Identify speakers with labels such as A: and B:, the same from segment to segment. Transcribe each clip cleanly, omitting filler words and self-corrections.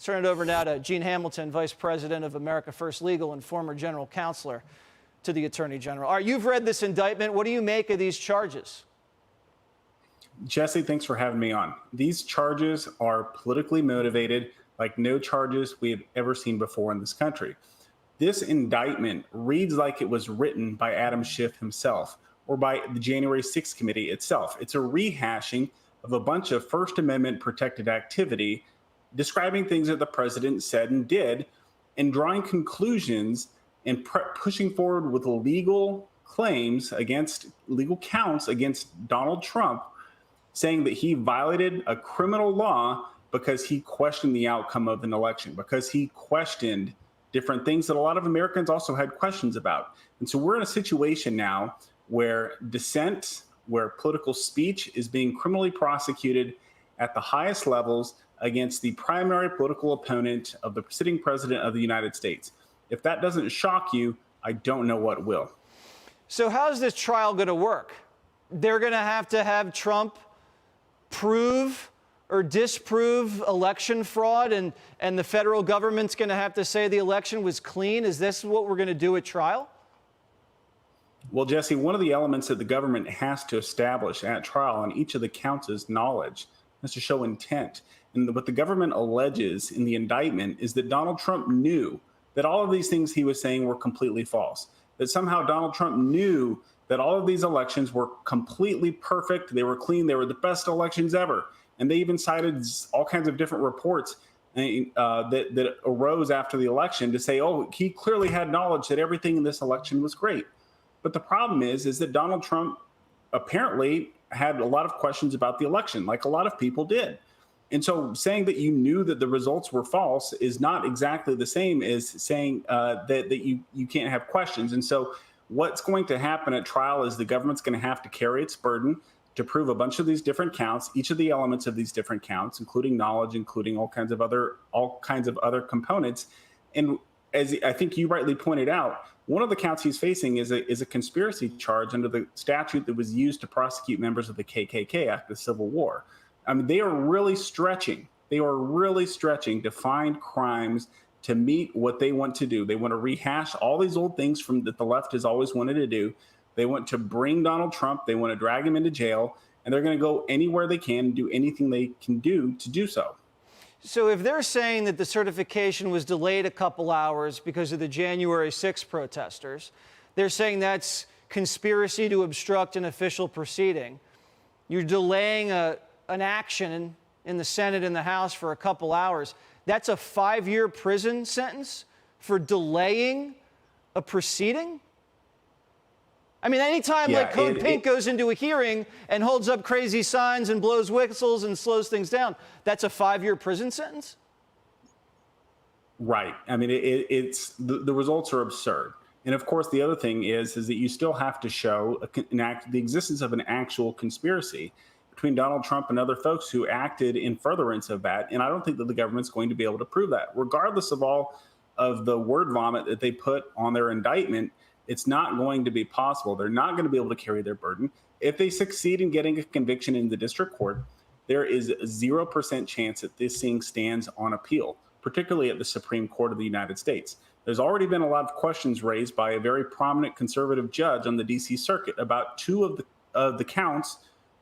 A: Let's turn it over now to Gene Hamilton, Vice President of America First Legal and former General Counselor to the Attorney General. All right, you've read this indictment. What do you make of these charges?
B: Jesse, thanks for having me on. These charges are politically motivated, like no charges we have ever seen before in this country. This indictment reads like it was written by Adam Schiff himself or by the January 6th committee itself. It's a rehashing of a bunch of First Amendment protected activity, describing things that the president said and did, and drawing conclusions and pushing forward with legal claims against legal counts against Donald Trump, saying that he violated a criminal law because he questioned the outcome of an election, because he questioned different things that a lot of Americans also had questions about. And so we're in a situation now where dissent, where political speech is being criminally prosecuted at the highest levels against the primary political opponent of the sitting president of the United States. If that doesn't shock you, I don't know what will.
A: So how's this trial going to work? They're going to have Trump prove or disprove election fraud, and the federal government's going to have to say the election was clean? Is this what we're going to do at trial?
B: Well, Jesse, one of the elements that the government has to establish at trial on each of the counts is knowledge. It has to show intent. And what the government alleges in the indictment is that Donald Trump knew that all of these things he was saying were completely false, that somehow Donald Trump knew that all of these elections were completely perfect, they were clean, they were the best elections ever. And they even cited all kinds of different reports that arose after the election to say, oh, he clearly had knowledge that everything in this election was great. But the problem is that Donald Trump apparently had a lot of questions about the election, like a lot of people did. And so saying that you knew that the results were false is not exactly the same as saying that you can't have questions. And so what's going to happen at trial is the government's going to have to carry its burden to prove a bunch of these different counts, each of the elements of these different counts, including knowledge, including all kinds of other components. And as I think you rightly pointed out, one of the counts he's facing is a conspiracy charge under the statute that was used to prosecute members of the KKK after the Civil War. I mean, they are really stretching. They are really stretching to find crimes to meet what they want to do. They want to rehash all these old things that the left has always wanted to do. They want to bring Donald Trump. They want to drag him into jail, and they're going to go anywhere they can, do anything they can do to do so.
A: So if they're saying that the certification was delayed a couple hours because of the January 6th protesters, they're saying that's conspiracy to obstruct an official proceeding. You're delaying an action in the Senate and the House for a couple hours. That's a 5-year prison sentence for delaying a proceeding? I mean, anytime Code Pink goes into a hearing and holds up crazy signs and blows whistles and slows things down, that's a 5-year prison sentence?
B: Right. I mean, it's the results are absurd. And of course, the other thing is that you still have to show the existence of an actual conspiracy between Donald Trump and other folks who acted in furtherance of that. And I don't think that the government's going to be able to prove that, regardless of all of the word vomit that they put on their indictment. It's not going to be possible. They're not going to be able to carry their burden. If they succeed in getting a conviction in the district court, there is a 0% chance that this thing stands on appeal, particularly at the Supreme Court of the United States. There's already been a lot of questions raised by a very prominent conservative judge on the D.C. Circuit about two of the counts,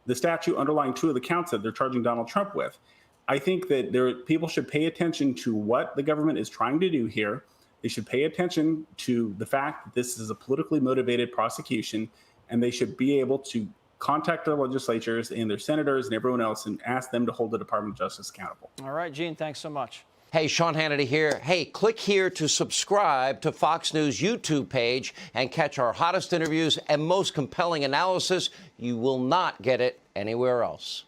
B: the statute underlying two of the counts that they're charging Donald Trump with. I think that people should pay attention to what the government is trying to do here. They should pay attention to the fact that this is a politically motivated prosecution, and they should be able to contact their legislatures and their senators and everyone else and ask them to hold the Department of Justice accountable.
A: All right, Gene, thanks so much.
C: Hey, Sean Hannity here. Hey, click here to subscribe to Fox News YouTube page and catch our hottest interviews and most compelling analysis. You will not get it anywhere else.